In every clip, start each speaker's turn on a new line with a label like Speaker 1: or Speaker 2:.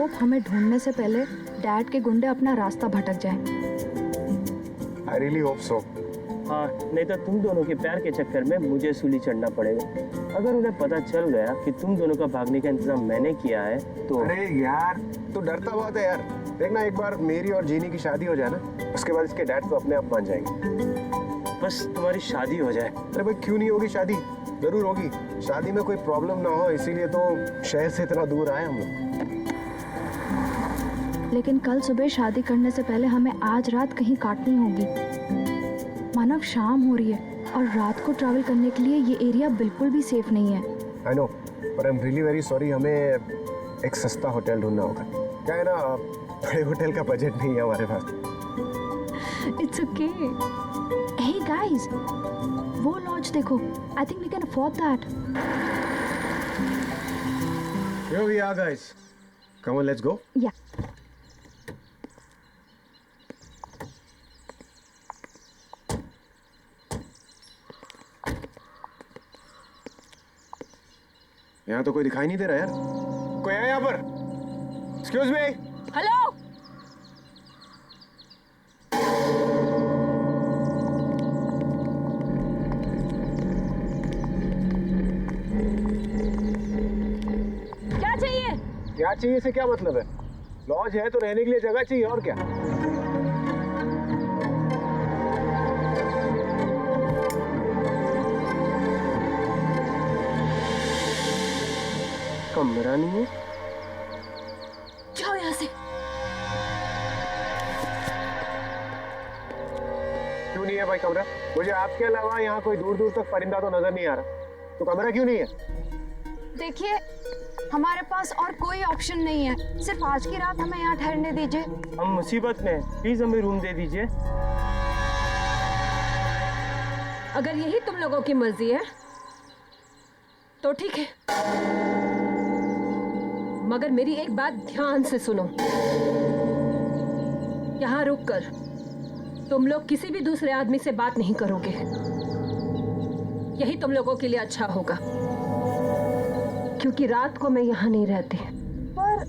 Speaker 1: Hope हमें ढूंढने से पहले डैड के गुंडे अपना रास्ता भटक जाएं।
Speaker 2: I really hope so.
Speaker 3: हाँ, नहीं तो तुम दोनों के प्यार के चक्कर में मुझे सूली चढ़ना पड़ेगा। अगर उन्हें पता चल गया कि तुम दोनों का भागने का इंतजाम मैंने किया है तो।
Speaker 2: अरे यार, तू डरता बहुत है यार। देखना एक बार मेरी और जीनी की शादी हो जाए ना, उसके बाद इसके डैड तो अपने आप मान जाएंगे।
Speaker 3: बस तुम्हारी शादी हो जाए।
Speaker 2: अरे भाई क्यों नहीं होगी शादी? जरूर होगी। शादी में कोई प्रॉब्लम ना हो, इसीलिए तो शहर से इतना दूर आए हम लोग।
Speaker 1: लेकिन कल सुबह शादी करने से पहले हमें आज रात कहीं काटनी होगी। मानव, शाम हो रही है और रात को ट्रैवल करने के लिए ये एरिया बिल्कुल भी सेफ नहीं है।
Speaker 2: I know, but I'm really very sorry, हमें एक सस्ता होटल ढूंढना होगा। क्या है ना, बड़े होटल का बजट नहीं है हमारे पास।
Speaker 1: It's okay. Hey guys, वो लॉज देखो। I think we can afford that.
Speaker 2: Here we are guys. Come on, let's go.
Speaker 1: Yeah.
Speaker 2: यहाँ तो कोई दिखाई नहीं दे रहा यार। कोई है यहाँ पर? Excuse me.
Speaker 1: हेलो। क्या चाहिए?
Speaker 2: क्या चाहिए से क्या मतलब है? लॉज है तो रहने के लिए जगह चाहिए, और क्या?
Speaker 3: कमरा नहीं है?
Speaker 1: जाओ यहाँ से।
Speaker 2: क्यों नहीं है भाई कमरा? मुझे आपके अलावा यहाँ कोई दूर दूर तक परिंदा तो नजर नहीं आ रहा, तो कमरा क्यों नहीं है?
Speaker 1: देखिए, हमारे पास और कोई ऑप्शन नहीं है। सिर्फ आज की रात हमें यहाँ ठहरने दीजिए।
Speaker 3: हम मुसीबत में, प्लीज हमें रूम दे दीजिए।
Speaker 4: अगर यही तुम लोगों की मर्जी है तो ठीक है, मगर मेरी एक बात ध्यान से सुनो। यहाँ रुककर तुम लोग किसी भी दूसरे आदमी से बात नहीं करोगे। यही तुम लोगों के लिए अच्छा होगा, क्योंकि रात को मैं यहाँ नहीं रहती।
Speaker 1: पर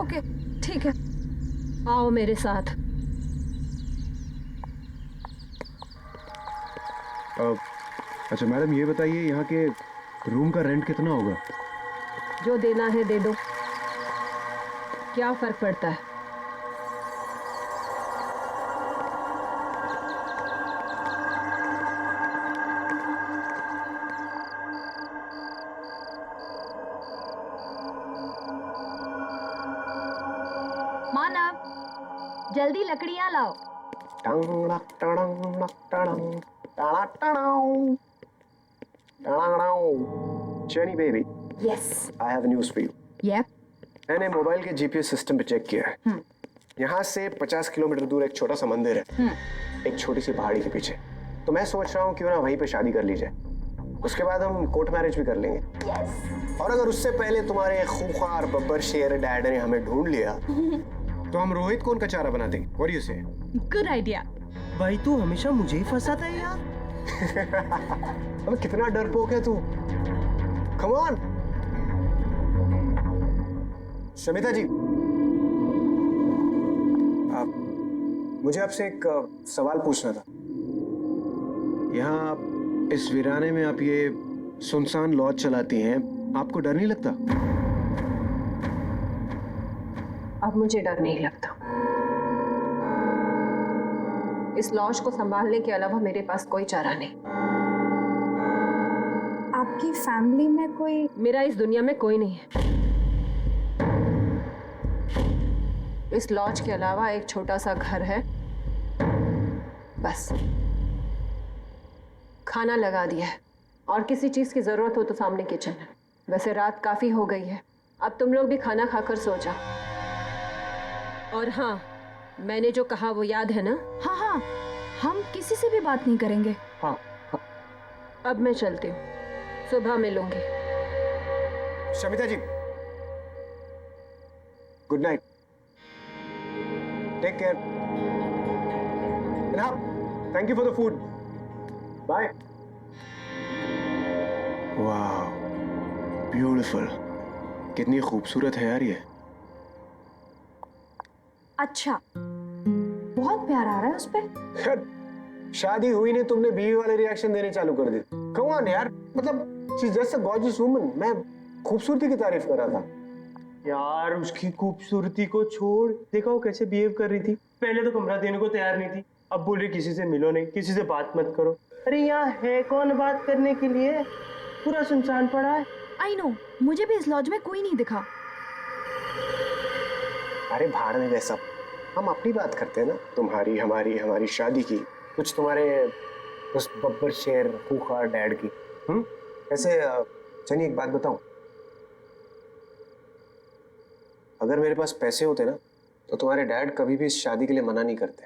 Speaker 1: ओके, ठीक है।
Speaker 4: आओ मेरे साथ।
Speaker 2: अच्छा मैडम, ये बताइए यहाँ के रूम का रेंट कितना होगा?
Speaker 4: जो देना है दे दो, क्या फर्क पड़ता है।
Speaker 1: मानव, जल्दी लकड़ियाँ लाओ।
Speaker 2: Jenny baby,
Speaker 1: yes.
Speaker 2: I have news for you.
Speaker 1: Yup.
Speaker 2: मैंने मोबाइल के जीपीएस सिस्टम पे चेक किया है। यहाँ से 50 किलोमीटर दूर एक छोटा सा मंदिर है, एक छोटी सी पहाड़ी के पीछे। तो मैं सोच रहा हूँ क्यों ना वहीं पे शादी कर ली जाए। उसके बाद हम कोर्ट मैरिज भी कर लेंगे।
Speaker 1: यस।
Speaker 2: और अगर उससे पहले तुम्हारे खूंखार बब्बर शेर डैड ने हमें ढूंढ लिया तो हम रोहित को उनका चारा बना देंगे। What do you say?
Speaker 4: Good idea.
Speaker 3: भाई तू हमेशा मुझे ही फंसाता है यार।
Speaker 2: अबे कितना डरपोक है तू। Come on. शमिता जी, मुझे आपसे एक सवाल पूछना था। यहाँ आप इस वीराने में आप ये सुनसान लॉज चलाती हैं, आपको डर नहीं लगता?
Speaker 4: अब मुझे डर नहीं लगता। इस लॉज को संभालने के अलावा मेरे पास कोई चारा नहीं।
Speaker 1: आपकी फैमिली में कोई?
Speaker 4: मेरा इस दुनिया में कोई नहीं है। इस लॉज के अलावा एक छोटा सा घर है, बस। खाना लगा दिया है और किसी चीज की जरूरत हो तो सामने किचन है। वैसे रात काफी हो गई है, अब तुम लोग भी खाना खाकर सो जाओ। और हाँ, मैंने जो कहा वो याद है ना?
Speaker 1: हाँ हाँ, हम किसी से भी बात नहीं करेंगे।
Speaker 2: हाँ।
Speaker 4: अब मैं चलती हूँ, सुबह मिलूंगी।
Speaker 2: Shamita ji, good night, take care, and thank you for the food, bye. वाह, ब्यूटीफुल, कितनी खूबसूरत है यार ये।
Speaker 1: अच्छा, बहुत प्यार आ रहा है उस पे।
Speaker 2: यार शादी हुई नहीं, तुमने बीवी वाले रिएक्शन देने चालू कर दी। कम ऑन यार, मतलब she is just a gorgeous woman. मैं खूबसूरती की तारीफ कर रहा था।
Speaker 3: यार उसकी खूबसूरती को छोड़, देखा वो कैसे बिहेव कर रही थी। पहले तो कमरा देने को तैयार नहीं थी, अब बोल रही किसी से मिलो नहीं, किसी से बात मत करो। अरे यहाँ है कौन बात करने के लिए, पूरा सुनसान पड़ा है।
Speaker 1: आई नो, मुझे भी इस लॉज में कोई नहीं दिखा।
Speaker 2: अरे भाड़ में वैसा, हम अपनी बात करते हैं ना, तुम्हारी हमारी हमारी शादी की, कुछ तुम्हारे उस बब्बर शेर खूंखार डैड की। वैसे चनी एक बात बताऊं, अगर मेरे पास पैसे होते ना तो तुम्हारे डैड कभी भी इस शादी के लिए मना नहीं करते।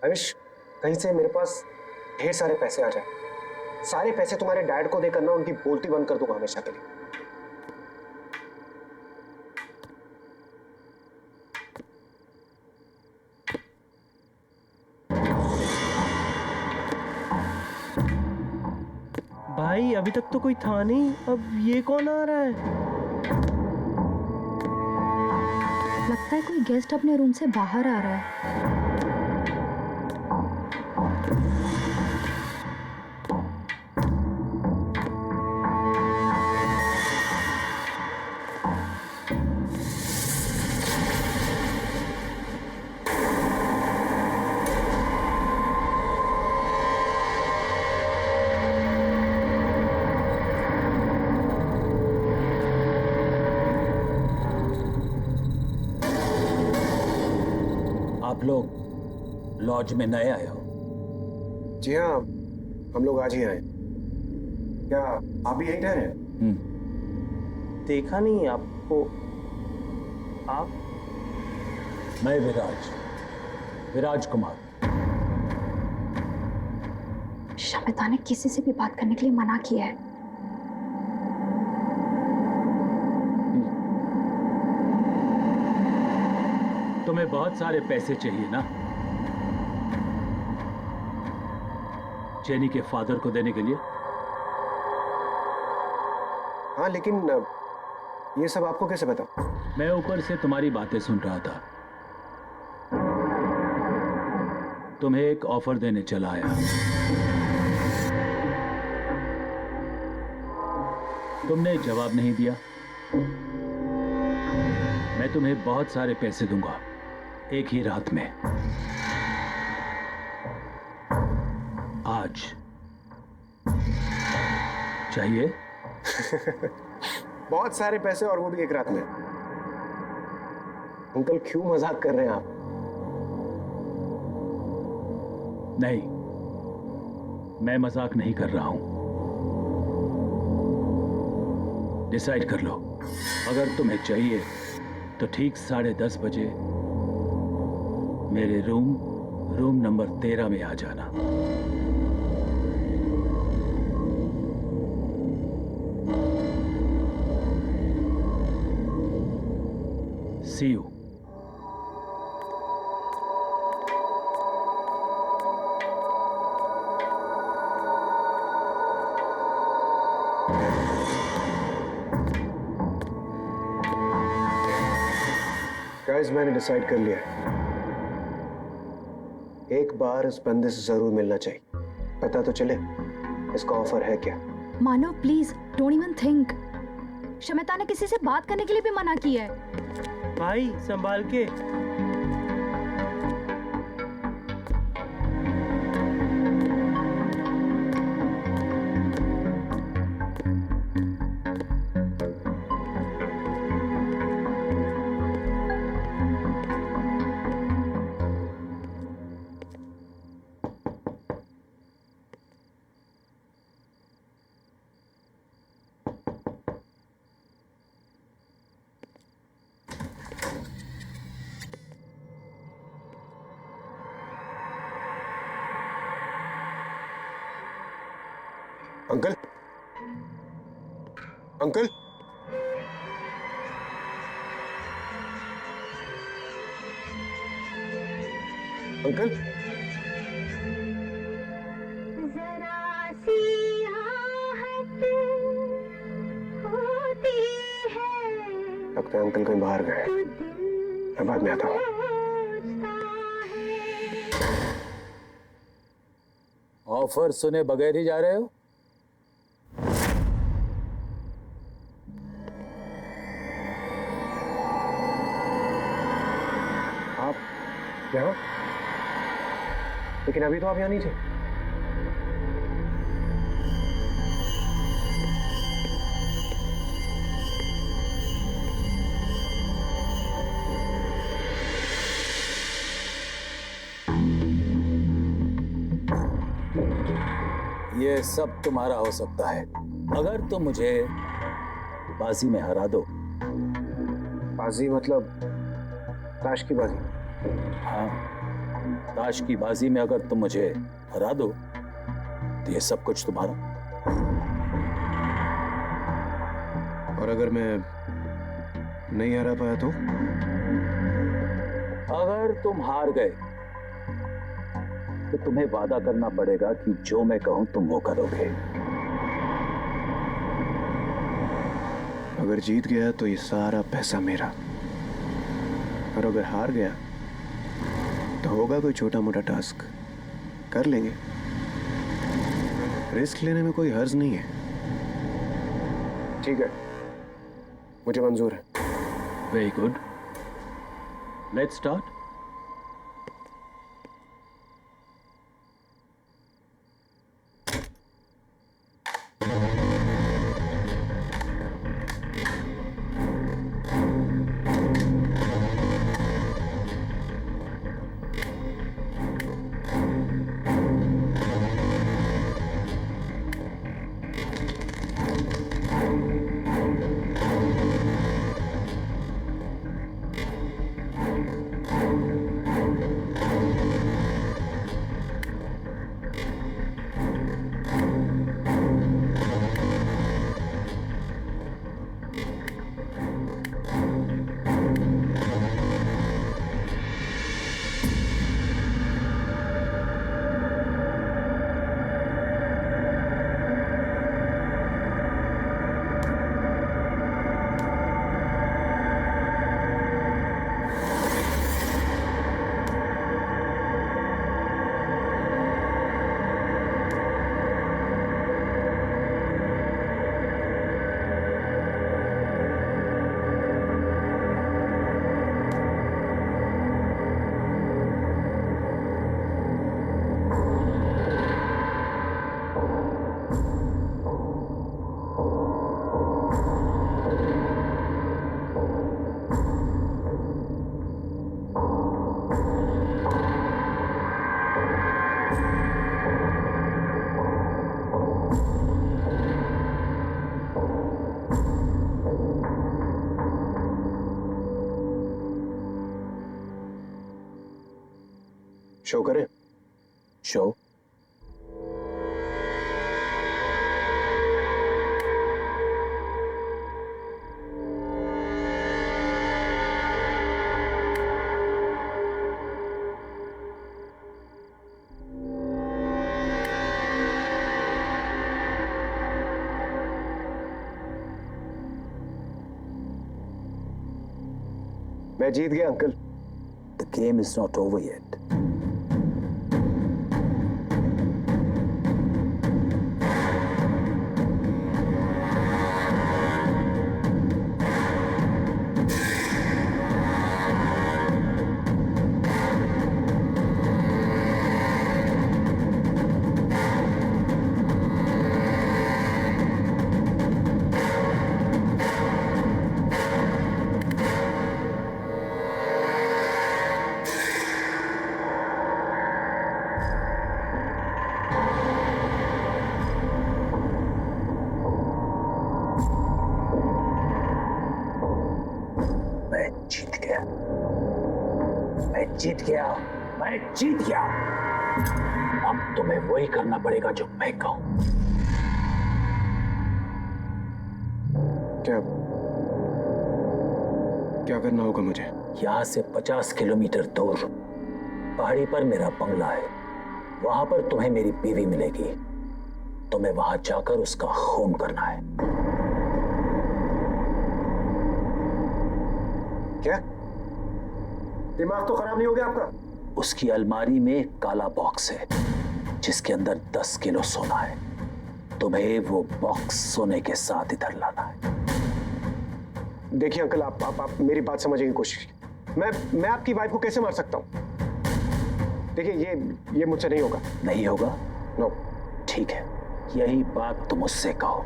Speaker 2: आई विश कहीं से मेरे पास ढेर सारे पैसे आ जाए, सारे पैसे तुम्हारे डैड को देकर ना उनकी बोलती बंद कर दूंगा हमेशा के लिए।
Speaker 3: भाई अभी तक तो कोई था नहीं, अब ये कौन आ रहा है?
Speaker 1: लगता है कोई गेस्ट अपने रूम से बाहर आ रहा है।
Speaker 5: आप लोग लॉज में नए आए हो?
Speaker 2: जी हाँ, हम लोग आज ही आए। क्या आप भी यहीं ठहरे?
Speaker 3: देखा नहीं आपको। आप?
Speaker 5: मैं विराज कुमार।
Speaker 1: शमिता ने किसी से भी बात करने के लिए मना किया है।
Speaker 5: तुम्हें बहुत सारे पैसे चाहिए ना, चेनी के फादर को देने के लिए?
Speaker 2: हाँ, लेकिन ये सब आपको कैसे पता?
Speaker 5: मैं ऊपर से तुम्हारी बातें सुन रहा था। तुम्हें एक ऑफर देने चला आया। तुमने जवाब नहीं दिया। मैं तुम्हें बहुत सारे पैसे दूंगा एक ही रात में। आज चाहिए?
Speaker 2: बहुत सारे पैसे, और वो भी एक रात में। अंकल क्यों मजाक कर रहे हैं आप?
Speaker 5: नहीं, मैं मजाक नहीं कर रहा हूं। डिसाइड कर लो। अगर तुम्हें चाहिए तो ठीक 10:30 बजे मेरे रूम नंबर 13 में आ जाना। See you.
Speaker 2: गाइस, मैंने डिसाइड कर लिया है। एक बार इस बंदे से जरूर मिलना चाहिए, पता तो चले इसका ऑफर है क्या।
Speaker 1: Manav please don't even think. Shamita ने किसी से बात करने के लिए भी मना किया है।
Speaker 3: भाई संभाल के।
Speaker 2: अंकल, अंकल, अंकल,
Speaker 6: जरा सी आहट होती है
Speaker 2: लगता है अंकल कहीं बाहर गए।
Speaker 6: तो दिल
Speaker 2: मैं बाद में आता हूँ।
Speaker 5: ऑफर सुने बगैर ही जा रहे हो?
Speaker 2: आप यहाँ? लेकिन अभी तो आप यहाँ नहीं थे।
Speaker 5: ये सब तुम्हारा हो सकता है अगर तुम मुझे बाजी में हरा दो।
Speaker 2: बाजी मतलब ताश की बाजी?
Speaker 5: हाँ, ताश की बाजी में अगर तुम मुझे हरा दो तो ये सब कुछ तुम्हारा।
Speaker 2: और अगर मैं नहीं हरा पाया तो?
Speaker 5: अगर तुम हार गए तो तुम्हें वादा करना पड़ेगा कि जो मैं कहूं तुम वो करोगे।
Speaker 2: अगर जीत गया तो ये सारा पैसा मेरा, और अगर हार गया तो होगा कोई छोटा मोटा टास्क, कर लेंगे। रिस्क लेने में कोई हर्ज नहीं है। ठीक है, मुझे मंजूर है।
Speaker 5: Very good, let's start.
Speaker 2: Show करें?
Speaker 5: शो?
Speaker 2: मैं जीत गया uncle.
Speaker 5: The game is not over yet. जीत गया, मैं जीत गया। अब तुम्हें वही करना पड़ेगा जो मैं कहूं।
Speaker 2: क्या क्या करना होगा मुझे?
Speaker 5: यहां से 50 किलोमीटर दूर पहाड़ी पर मेरा बंगला है। वहां पर तुम्हें मेरी बीवी मिलेगी। तुम्हें वहां जाकर उसका खून करना है।
Speaker 2: क्या? दिमाग तो खराब नहीं हो गया आपका?
Speaker 5: उसकी अलमारी में एक काला बॉक्स है जिसके अंदर 10 किलो सोना है। तुम्हें वो बॉक्स सोने के साथ इधर लाना है।
Speaker 2: देखिए अंकल, आप मेरी बात समझने की कोशिश कीजिए। मैं आपकी वाइफ को कैसे मार सकता हूँ? देखिए ये मुझसे नहीं होगा।
Speaker 5: नहीं होगा?
Speaker 2: नो।
Speaker 5: ठीक है, यही बात तुम उससे कहो।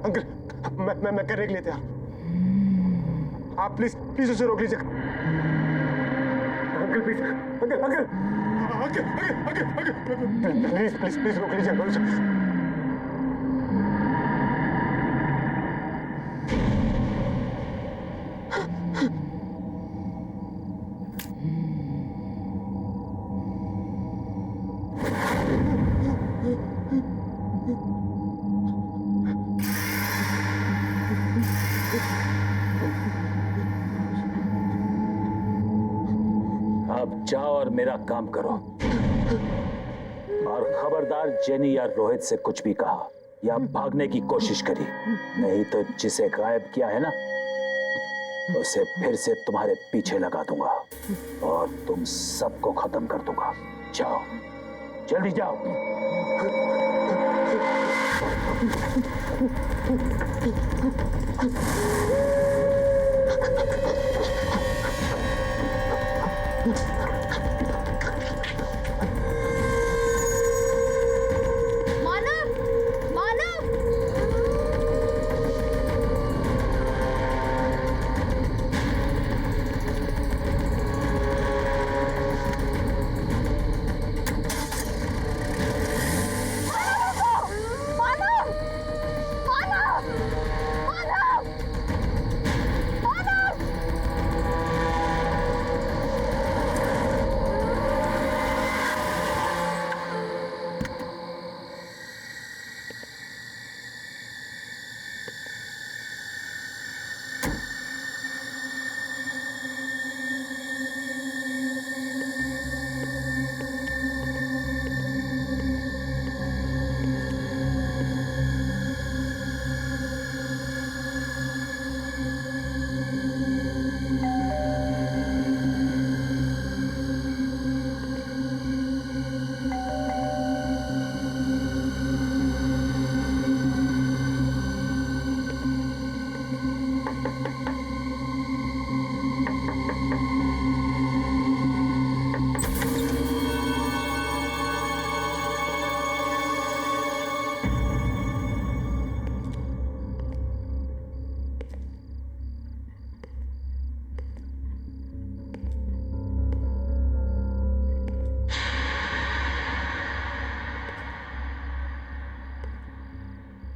Speaker 2: अंकल, मैं करने के लिए तैयार। आप प्लीज उसे रोक लीजिए। अंकल प्लीज, अंकल प्लीज रोक लीजिए अंकल उसे।
Speaker 5: अब जाओ और मेरा काम करो। और खबरदार जेनी या रोहित से कुछ भी कहा या भागने की कोशिश करी, नहीं तो जिसे गायब किया है ना, उसे फिर से तुम्हारे पीछे लगा दूंगा और तुम सबको खत्म कर दूंगा। जाओ, जल्दी जाओ।
Speaker 1: मानव, मानव!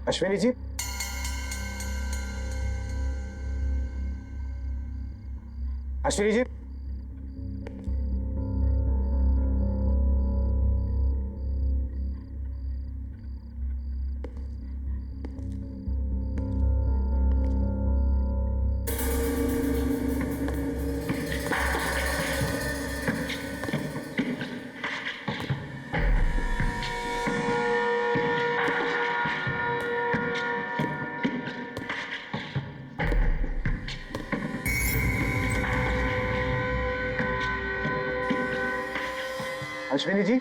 Speaker 2: अश्विनी जी, अश्विनी जी, अश्विनी जी,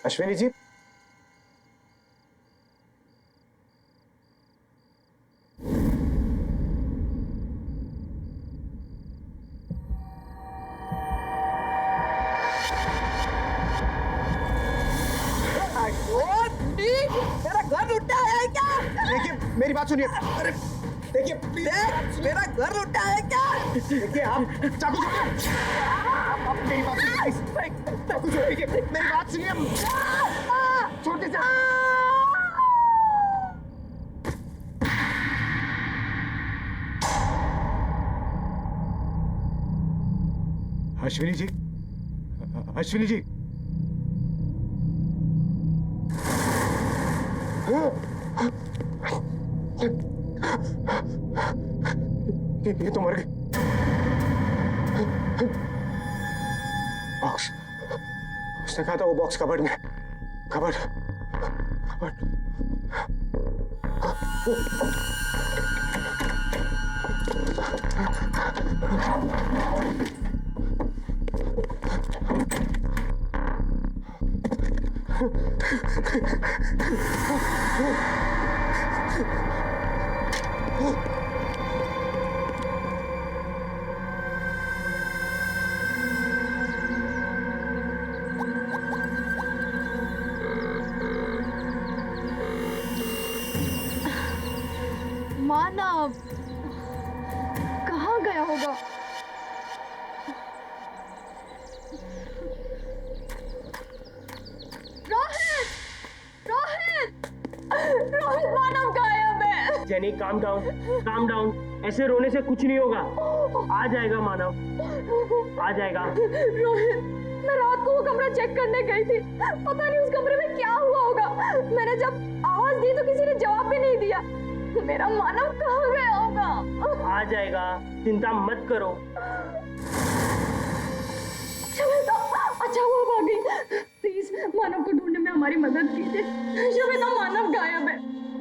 Speaker 2: अश्विनी जी, मेरी बात सुनिए। अरे देखिए प्लीज,
Speaker 7: मेरा घर लुटा है क्या?
Speaker 2: देखिए आप चाकू छोड़िए। आप मेरी बात सुनिए प्लीज। चाकू छोड़िए, मेरी बात सुनिए। छोड़ दीजिए। अश्विनी जी, अश्विनी जी। ये तो मर गए। बॉक्स, उसने कहा था वो बॉक्स कबर्ड में। Cupboard, cupboard.
Speaker 1: मानव कहाँ गया होगा? रोहित! रोहित! रोहित, मानव गायब है।
Speaker 3: Jenny calm down, calm down. ऐसे रोने से कुछ नहीं होगा। आ जाएगा मानव, आ जाएगा।
Speaker 1: रोहित, मैं रात को वो कमरा चेक करने गई थी। पता नहीं उस कमरे में क्या हुआ होगा। मैंने जब आवाज दी तो किसी ने जवाब भी नहीं दिया। मेरा मानव कहाँ गया होगा?
Speaker 3: आ जाएगा, चिंता मत करो।
Speaker 1: शवेता, अच्छा वो आ गई। प्लीज मानव को ढूंढने में हमारी मदद कीजिए। शवेता, मानव गायब है।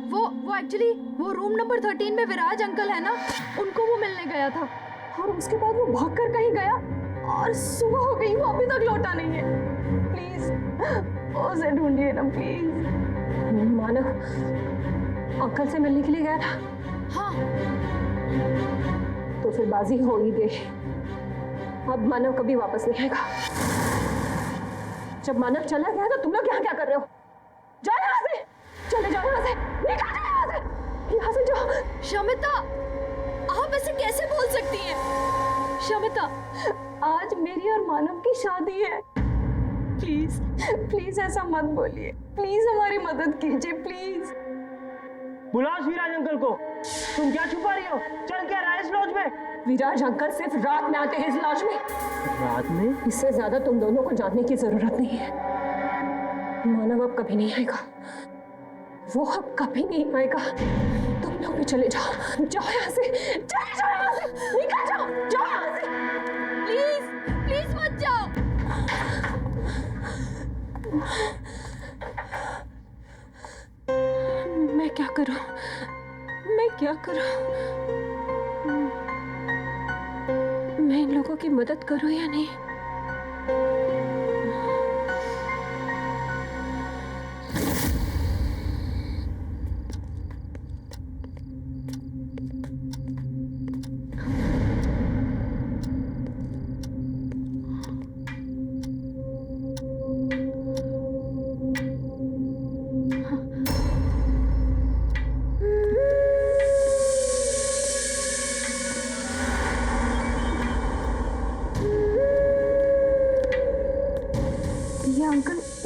Speaker 1: वो एक्चुअली वो रूम नंबर 13 में विराज अंकल है ना, उनको वो मिलने गया था और उसके बाद वो भागकर कहीं गया और सुबह हो गई, वो अभी तक लौटा नहीं है। प्लीज उसे ढूंढिए ना प्लीज।
Speaker 4: मानव अंकल से मिलने के लिए गया था?
Speaker 1: हाँ।
Speaker 4: तो फिर बाजी हो ही गई। अब मानव कभी वापस नहीं आएगा। जब मानव चला गया तो तुम लोग यहाँ क्या कर रहे हो? जाओ यहाँ से, चले जाओ यहाँ से, निकल जाओ यहाँ से, यहाँ से जाओ।
Speaker 1: शमिता, आप ऐसे कैसे बोल सकती हैं? शमिता, आज मेरी और मानव की शादी है। प्लीज प्लीज ऐसा मत बोलिए। प्लीज हमारी मदद कीजिए प्लीज।
Speaker 3: बुलाओ विराज अंकल को। तुम क्या छुपा रही हो? चल क्या रहा है इस लॉज में?
Speaker 4: विराज अंकल सिर्फ रात में आते हैं इस लॉज में।
Speaker 3: रात में?
Speaker 4: इससे ज्यादा तुम दोनों को जानने की जरूरत नहीं है। मानव अब कभी नहीं आएगा, वो अब कभी नहीं आएगा। तुम लोग भी चले जाओ, जाओ यहाँ से, चले जाओ यहाँ से, निकल जाओ, जाओ यहाँ से।
Speaker 1: प्लीज प्लीज मत जाओ।
Speaker 4: मैं क्या करूं? मैं क्या करूं? मैं इन लोगों की मदद करूं या नहीं?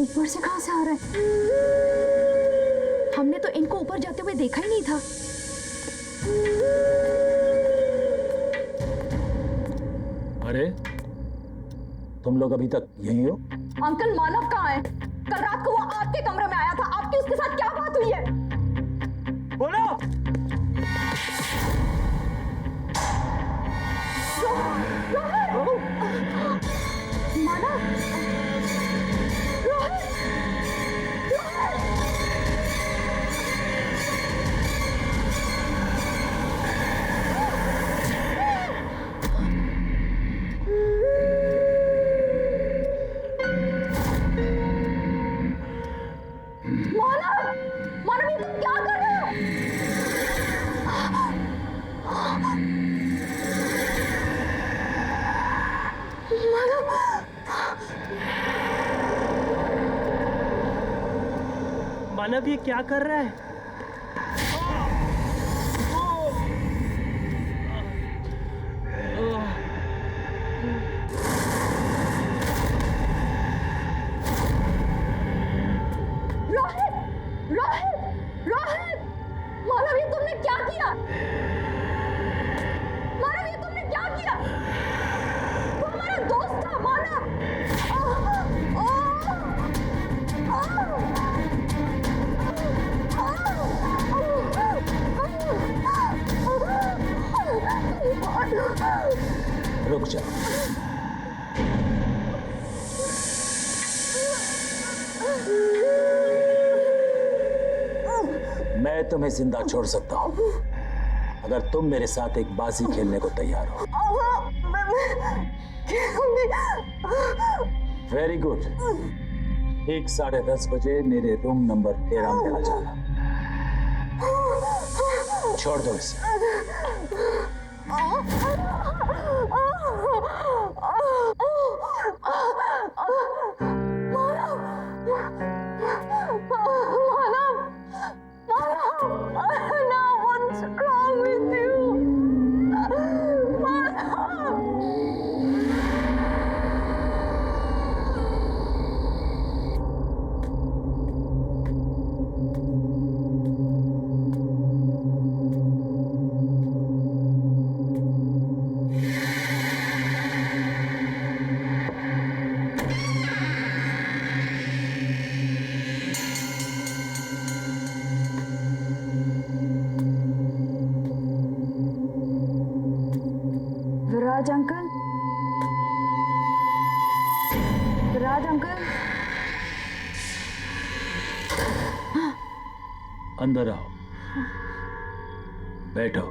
Speaker 1: ऊपर से कहां से आ रहा है? हमने तो इनको ऊपर जाते हुए देखा ही नहीं था।
Speaker 5: अरे तुम लोग अभी तक यहीं हो?
Speaker 1: अंकल मानव कहाँ है? कल रात को वो आपके कमरे में आया था। आपकी उसके साथ क्या बात हुई है?
Speaker 3: बोलो।
Speaker 1: मानव, रोहित, मानव ये तुम क्या कर रहे हो?
Speaker 3: मानव ये क्या कर रहा है?
Speaker 1: तुमने क्या किया? मानव, ये तुमने क्या किया? वो हमारा दोस्त था, मानव।
Speaker 5: रुक जाओ। मैं तुम्हें जिंदा छोड़ सकता हूं अगर तुम मेरे साथ एक बाजी खेलने को तैयार हो। Very good. ठीक 10:30 बजे मेरे रूम नंबर 13 में आ जाना। छोड़ दो इसे।
Speaker 1: विराज अंकल, विराज अंकल,
Speaker 5: अंदर आओ, बैठो।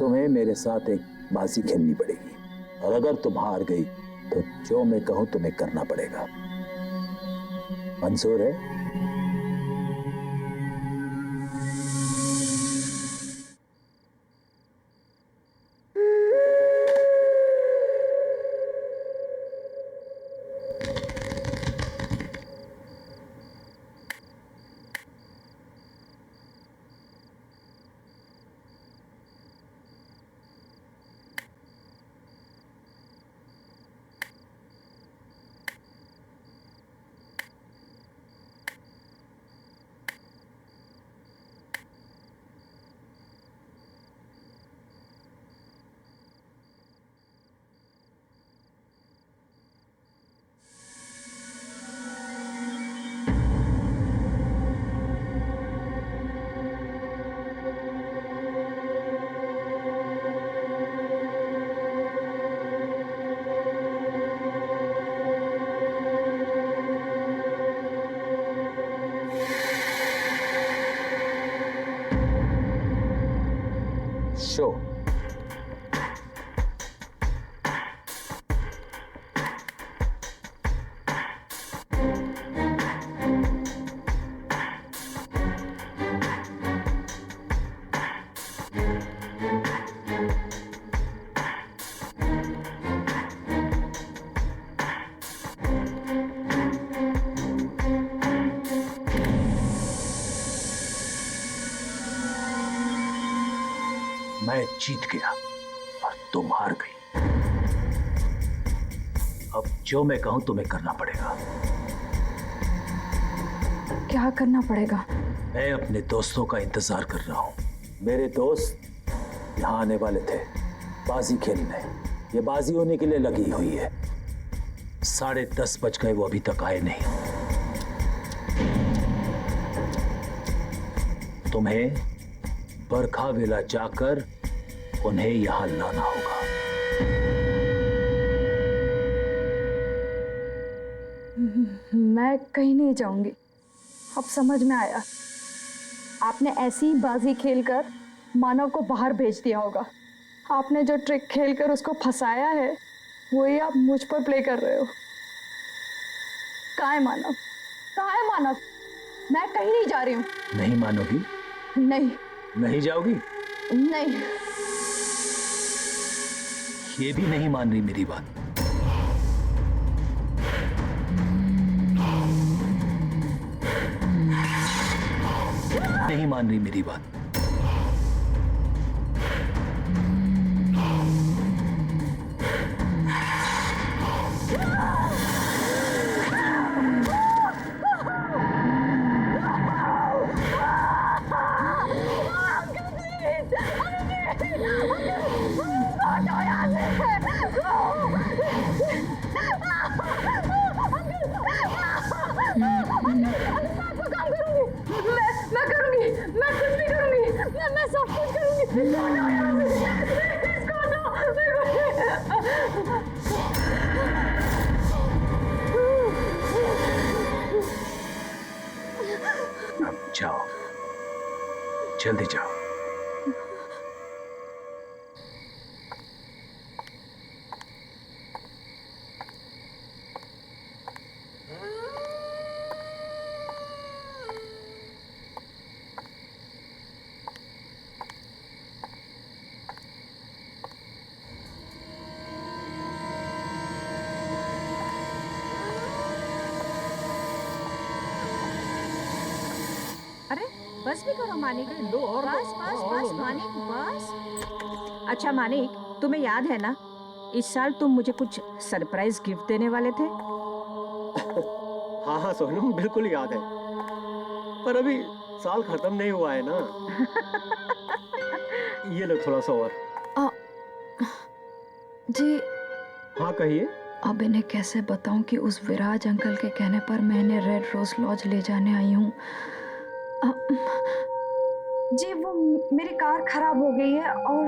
Speaker 5: तुम्हें मेरे साथ एक बाजी खेलनी पड़ेगी और अगर तुम हार गई तो जो मैं कहूं तुम्हें करना पड़ेगा। मंजूर है? शो। मैं जीत गया और तुम हार गई। अब जो मैं कहूं तुम्हें करना पड़ेगा।
Speaker 1: क्या करना पड़ेगा?
Speaker 5: मैं अपने दोस्तों का इंतजार कर रहा हूं। मेरे दोस्त यहां आने वाले थे बाजी खेलने। ये बाजी होने के लिए लगी हुई है। 10:30 बज गए, वो अभी तक आए नहीं। तुम्हें बरखा विला जाकर उन्हें यहां लाना होगा।
Speaker 1: मैं कहीं नहीं जाऊंगी। अब समझ में आया, आपने ऐसी ही बाजी खेलकर मानव को बाहर भेज दिया होगा। आपने जो ट्रिक खेलकर उसको फंसाया है वही आप मुझ पर प्ले कर रहे हो। कहाँ है मानव? कहाँ है मानव? मैं कहीं नहीं जा रही हूँ।
Speaker 5: नहीं मानोगी?
Speaker 1: नहीं।
Speaker 5: नहीं जाओगी?
Speaker 1: नहीं।
Speaker 5: ये भी नहीं मान रही मेरी बात। नहीं मान रही मेरी बात।
Speaker 1: मैं करूंगी, मैं कुछ भी करूंगी, मैं सब कुछ करूंगी।
Speaker 5: अब जाओ, जल्दी जाओ।
Speaker 4: अरे बस भी करो मानिक। बस बस बस मानिक बस। अच्छा मानिक, तुम्हें याद है ना, इस साल तुम मुझे कुछ सरप्राइज गिफ्ट देने वाले थे।
Speaker 3: हाँ हाँ सोनम, बिल्कुल याद है, पर अभी साल खत्म नहीं हुआ है ना। ये लो थोड़ा सा और।
Speaker 1: जी
Speaker 3: हाँ कहिए।
Speaker 1: अब इन्हें कैसे बताऊं कि उस विराज अंकल के कहने पर मैं इन्हें रेड रोज लॉज ले जाने आई हूँ। जी वो मेरी कार खराब हो गई है और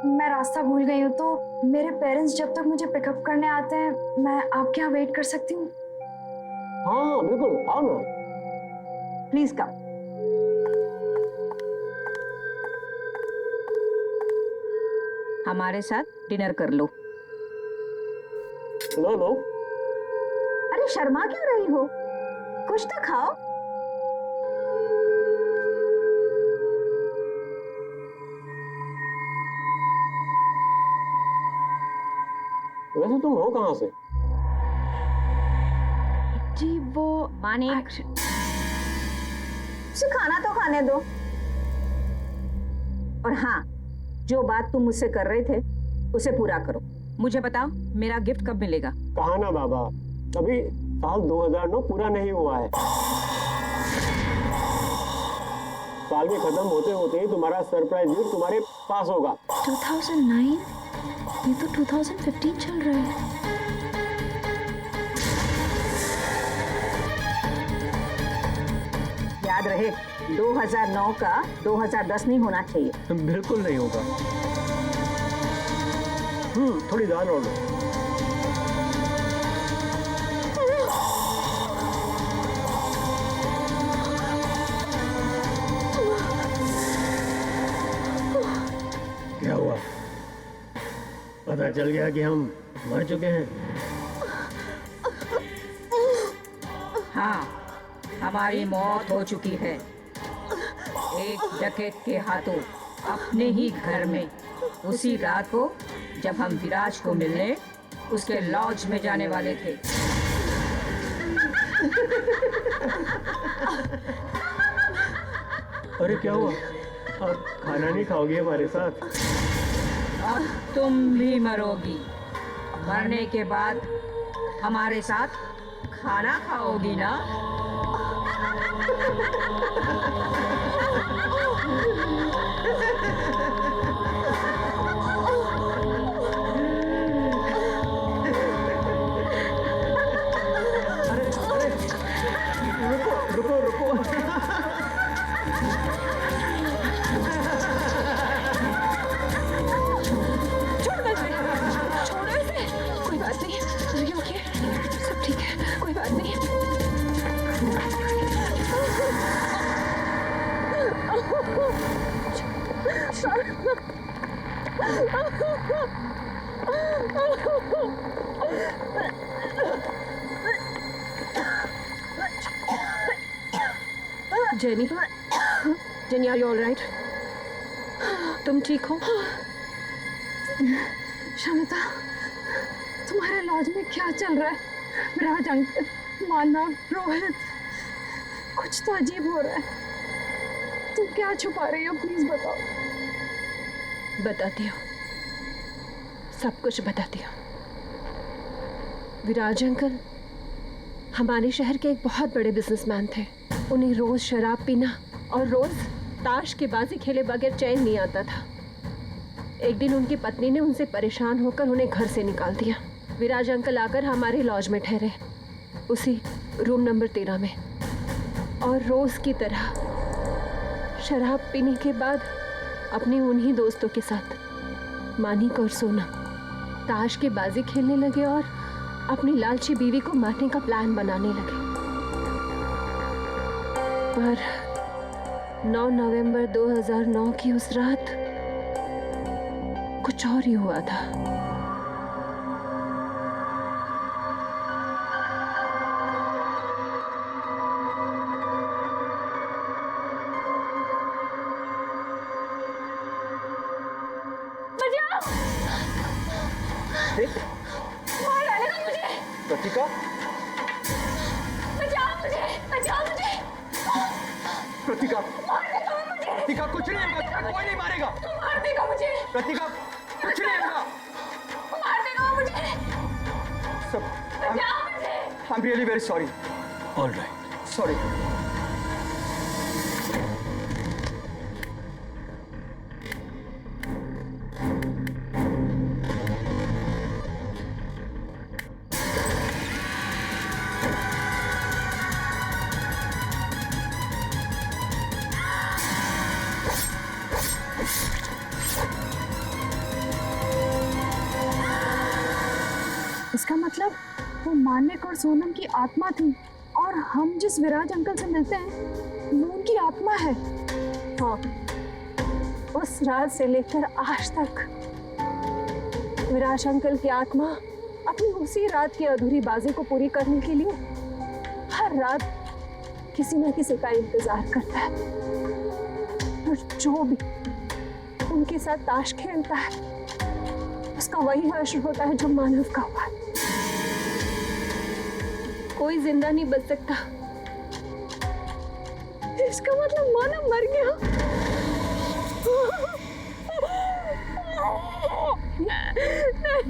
Speaker 1: मैं रास्ता भूल गई हूँ, तो मेरे पेरेंट्स जब तक मुझे पिकअप करने आते हैं मैं आपके यहाँ वेट कर सकती हूँ?
Speaker 3: हाँ बिल्कुल, आओ ना।
Speaker 4: Please come. हमारे साथ डिनर कर लो।
Speaker 3: लो लो।
Speaker 4: अरे शर्मा क्यों रही हो, कुछ तो खाओ।
Speaker 3: वैसे तुम हो कहाँ से?
Speaker 1: जी वो
Speaker 4: मानिक, उसे खाना तो खाने दो। और हाँ, जो बात तुम मुझसे कर रहे थे उसे पूरा करो। मुझे बताओ मेरा गिफ्ट कब मिलेगा?
Speaker 3: कहा ना बाबा, अभी साल 2009 पूरा नहीं हुआ है। साल के खत्म होते होते ही तुम्हारा सरप्राइज गिफ्ट तुम्हारे पास होगा।
Speaker 1: 2009? ये तो 2015 चल रहा है।
Speaker 4: याद रहे, 2009 का 2010 नहीं होना चाहिए।
Speaker 3: बिल्कुल नहीं होगा। थोड़ी दाल और लो। क्या हुआ? पता चल गया कि हम मर चुके हैं?
Speaker 4: हाँ, हमारी मौत हो चुकी है एक डकैत के हाथों, अपने ही घर में, उसी रात को जब हम विराज को मिलने उसके लॉज में जाने वाले थे।
Speaker 3: अरे क्या हुआ? आप खाना नहीं खाओगे हमारे साथ?
Speaker 4: अब तुम भी मरोगी। मरने के बाद हमारे साथ खाना खाओगी ना?
Speaker 3: रुको रुको।
Speaker 1: छोड़ो इसे, कोई बात नहीं। अरे ओके, सब ठीक है, कोई बात नहीं।
Speaker 4: Jenny, Jenny, are you all right? तुम ठीक हो?
Speaker 1: शमिता, तुम्हारे लॉज में क्या चल रहा है? विराज अंकल, मानव, रोहित, कुछ तो अजीब हो रहा है। तुम क्या छुपा रही हो? प्लीज बताओ।
Speaker 4: बताती हूँ, सब कुछ बताती हूँ। विराज अंकल हमारे शहर के एक बहुत बड़े बिजनेसमैन थे। उन्हें रोज शराब पीना और रोज ताश के बाजी खेले बगैर चैन नहीं आता था। एक दिन उनकी पत्नी ने उनसे परेशान होकर उन्हें घर से निकाल दिया। विराज अंकल आकर हमारे लॉज में ठहरे, उसी रूम नंबर 13 में, और रोज की तरह शराब पीने के बाद अपने उन्हीं दोस्तों के साथ मानिक और सोनम ताश की बाजी खेलने लगे और अपनी लालची बीवी को मारने का प्लान बनाने लगे। पर 9 नवंबर 2009 की उस रात कुछ और ही हुआ था।
Speaker 1: मार डालेगा मुझे।
Speaker 2: प्रतीका,
Speaker 1: बचाओ मुझे, बचाओ मुझे।
Speaker 2: प्रतीका,
Speaker 1: मार देगा वो मुझे।
Speaker 2: प्रतीका, कुछ नहीं होगा, कोई नहीं मारेगा।
Speaker 1: मार देगा मुझे।
Speaker 2: प्रतीका, कुछ नहीं होगा।
Speaker 1: मार देगा वो मुझे।
Speaker 2: सब,
Speaker 1: बचाओ मुझे।
Speaker 2: I'm really very sorry.
Speaker 5: All right.
Speaker 2: Sorry.
Speaker 1: इसका मतलब वो मानिक और सोनम की आत्मा थी, और हम जिस विराज अंकल से मिलते हैं वो उनकी आत्मा है।
Speaker 4: हाँ, उस रात से लेकर आज तक विराज अंकल की आत्मा अपनी उसी रात की अधूरी बाजी को पूरी करने के लिए हर रात किसी न किसी का इंतजार करता है, और जो भी उनके साथ ताश खेलता है उसका वही हश्र होता है जो मानव का हुआ। कोई जिंदा नहीं बच सकता।
Speaker 1: इसका मतलब मानव मर गया।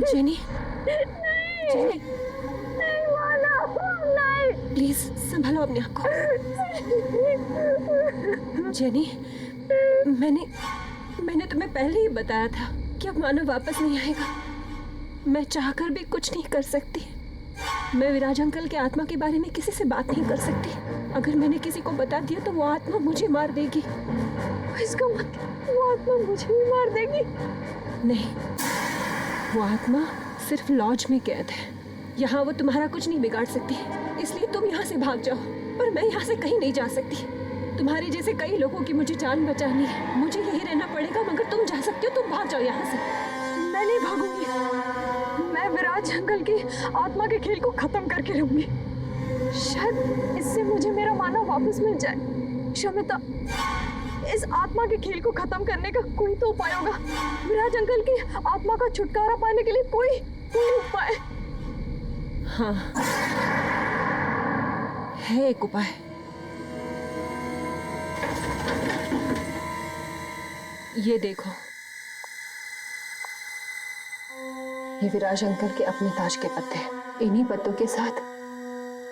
Speaker 4: जेनी, जेनी,
Speaker 1: नहीं मानव, नहीं।
Speaker 4: प्लीज संभालो अपने आप को। जेनी, मैंने तुम्हें पहले ही बताया था कि अब मानव वापस नहीं आएगा। मैं चाहकर भी कुछ नहीं कर सकती। मैं विराज अंकल के आत्मा के बारे में किसी से बात नहीं कर सकती। अगर मैंने किसी को बता दिया तो वो आत्मा मुझे मार देगी।
Speaker 1: इसका मतलब वो आत्मा मुझे भी मार देगी?
Speaker 4: नहीं, वो आत्मा सिर्फ लॉज में कैद है। यहाँ वो तुम्हारा कुछ नहीं बिगाड़ सकती, इसलिए तुम यहाँ से भाग जाओ। पर मैं यहाँ से कहीं नहीं जा सकती। तुम्हारे जैसे कई लोगों की मुझे जान बचानी है। मुझे यही रहना पड़ेगा, मगर तुम जा सकते हो। तुम भाग जाओ यहाँ से।
Speaker 1: मैं नहीं भागूंगी। मैं विराज अंकल की आत्मा के खेल को खत्म करके रहूंगी। शायद इससे मुझे मेरा मानव वापस मिल जाए। शमिता, इस आत्मा के खेल को खत्म करने का कोई तो उपाय होगा। विराज अंकल की आत्मा का छुटकारा पाने के लिए कोई उपाय?
Speaker 4: हाँ, है एक उपाय। ये देखो, ये विराज अंकल के अपने ताज के पत्ते हैं। इन्हीं पत्तों के साथ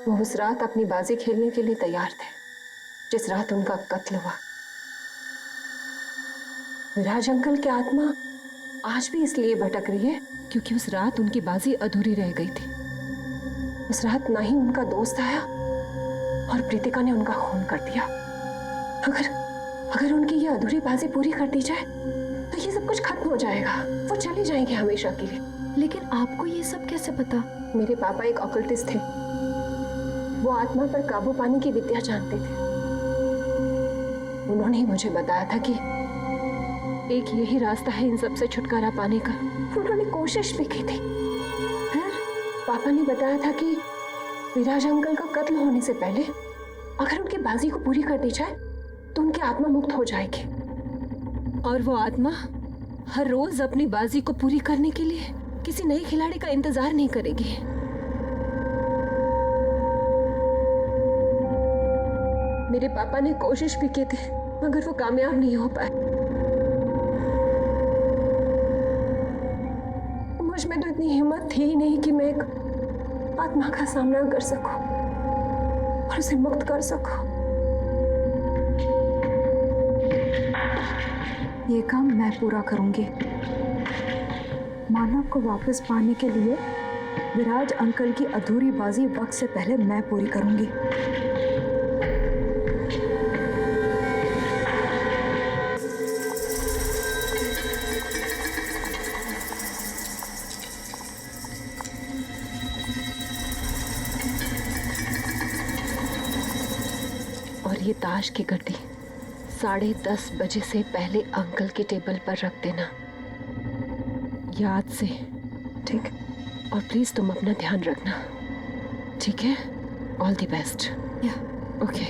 Speaker 4: वो उस रात अपनी बाजी खेलने के लिए तैयार थे जिस रात उनका कत्ल हुआ। विराज अंकल की आत्मा आज भी इसलिए भटक रही है क्योंकि उस रात उनकी बाजी अधूरी रह गई थी। उस रात ना ही उनका दोस्त आया और प्रीतिका ने उनका खून कर दिया। अगर उनकी ये अधूरी बाजी पूरी कर दी जाए तो ये सब कुछ खत्म हो जाएगा। वो चले जाएंगे हमेशा के लिए।
Speaker 1: लेकिन आपको ये सब कैसे पता?
Speaker 4: मेरे पापा एक ऑकल्टिस्ट थे। वो आत्मा पर काबू पाने की विद्या जानते थे। उन्होंने ही मुझे बताया था कि एक यही रास्ता है इन सब से छुटकारा पाने का। उन्होंने कोशिश भी की थी। फिर पापा ने बताया था कि विराज अंकल का कत्ल होने से पहले अगर उनकी बाजी को पूरी कर दी जाए तो उनकी आत्मा मुक्त हो जाएगी, और वो आत्मा हर रोज अपनी बाजी को पूरी करने के लिए किसी नए खिलाड़ी का इंतजार नहीं करेगी। मेरे पापा ने कोशिश भी की थी मगर वो कामयाब नहीं हो पाए। मुझ में तो इतनी हिम्मत थी ही नहीं कि मैं एक आत्मा का सामना कर सकूं और उसे मुक्त कर सकूं।
Speaker 1: ये काम मैं पूरा करूंगी। मानव को वापस पाने के लिए विराज अंकल की अधूरी बाजी वक्त से पहले मैं पूरी करूंगी।
Speaker 4: और ये ताश की गड्डी 10:30 बजे से पहले अंकल के टेबल पर रख देना, याद से।
Speaker 1: ठीक।
Speaker 4: और प्लीज तुम अपना ध्यान रखना, ठीक है? All the best.
Speaker 1: या
Speaker 4: ओके।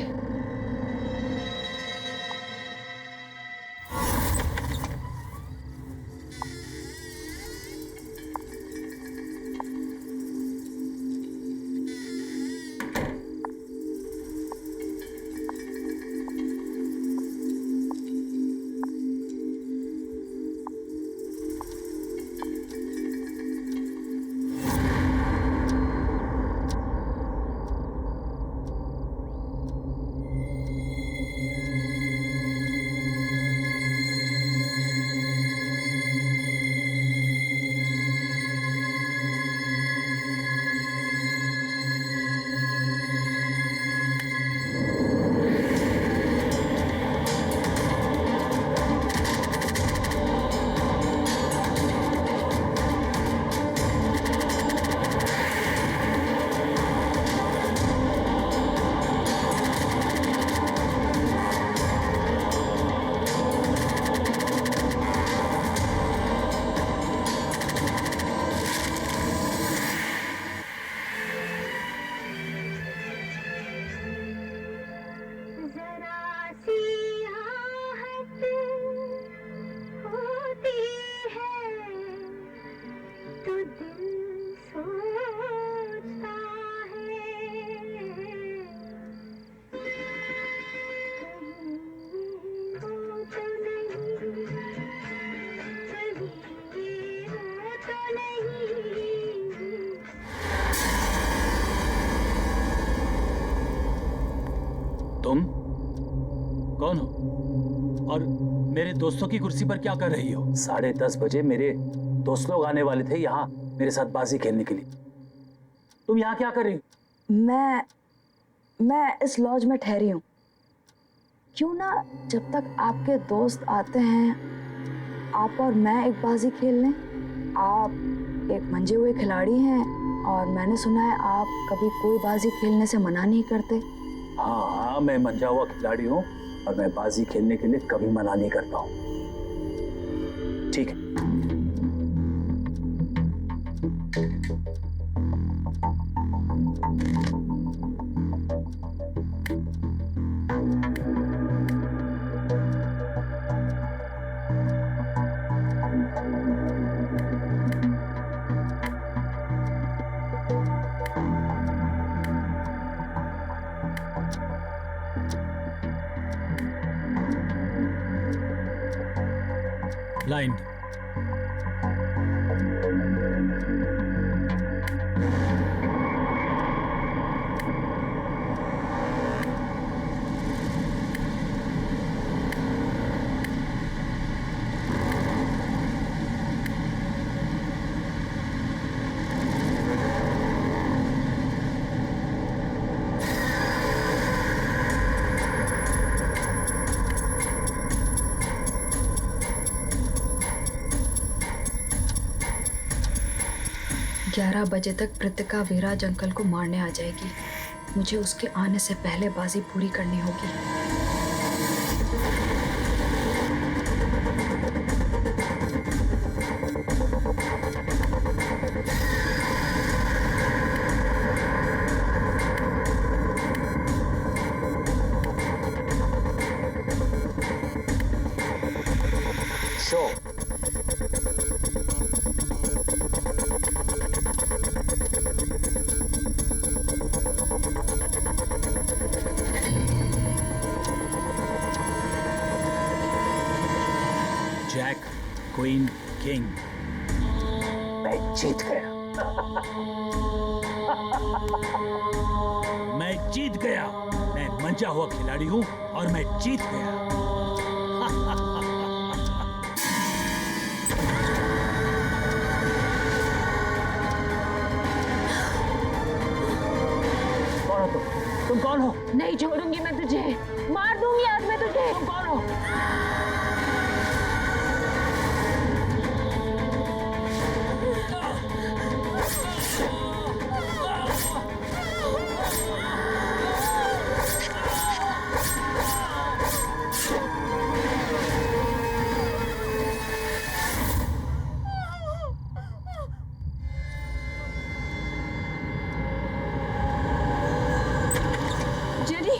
Speaker 6: जरा सी आहट होती है तो दिल सोचता है कहीं हो तो नहीं, कहीं हो तो नहीं।
Speaker 5: तुम कौन हो और मेरे दोस्तों की कुर्सी पर क्या कर रही हो? 10:30 बजे मेरे दोस्त लोग आने वाले थे यहाँ मेरे साथ बाजी खेलने के लिए। तुम यहाँ क्या कर रही हो?
Speaker 1: मैं इस लॉज में ठहरी हूँ। क्यों ना जब तक आपके दोस्त आते हैं आप और मैं एक बाजी खेल लें। आप एक मंजे हुए खिलाड़ी हैं और मैंने सुना है आप कभी कोई बाजी खेलने से मना नहीं करते।
Speaker 5: हाँ, मैं मंजा हुआ खिलाड़ी हूँ और मैं बाजी खेलने के लिए कभी मना नहीं करता हूँ।
Speaker 2: ठीक है।
Speaker 5: ब्लाइंड।
Speaker 1: ग्यारह बजे तक कृतिका विराज अंकल को मारने आ जाएगी। मुझे उसके आने से पहले बाजी पूरी करनी होगी।
Speaker 2: Show
Speaker 5: queen king. मैं जीत गया। मैं जीत गया। मैं मंचा हुआ खिलाड़ी हूं और मैं जीत गया। कौन हो तुम कौन हो?
Speaker 4: नहीं छोड़ूंगी मैं तुझे, मार दूंगी आज मैं तुझे।
Speaker 5: तुम कौन हो?
Speaker 4: Jenny,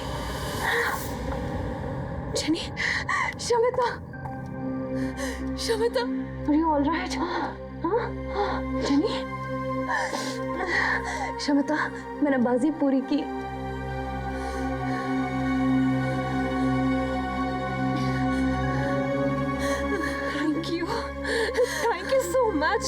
Speaker 4: jenny, Shamita, Shamita, are you all right? हाँ? जेनी, शमिता, मैंने बाजी पूरी की। Thank you so much.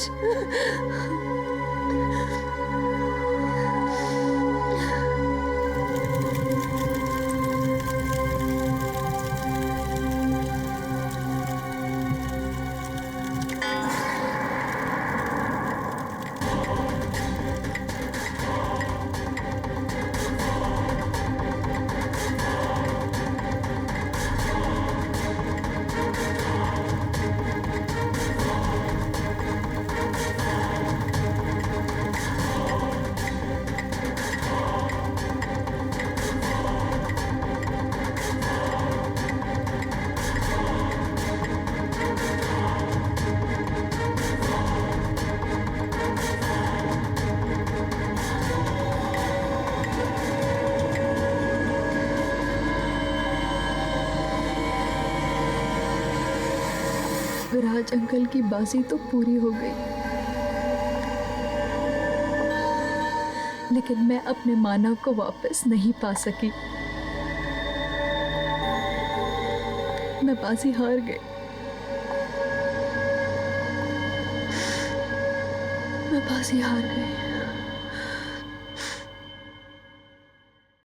Speaker 1: Viraj uncle की बाजी तो पूरी हो गई, लेकिन मैं अपने मानव को वापस नहीं पा सकी। मैं बाजी हार गई। मैं बाजी हार गई।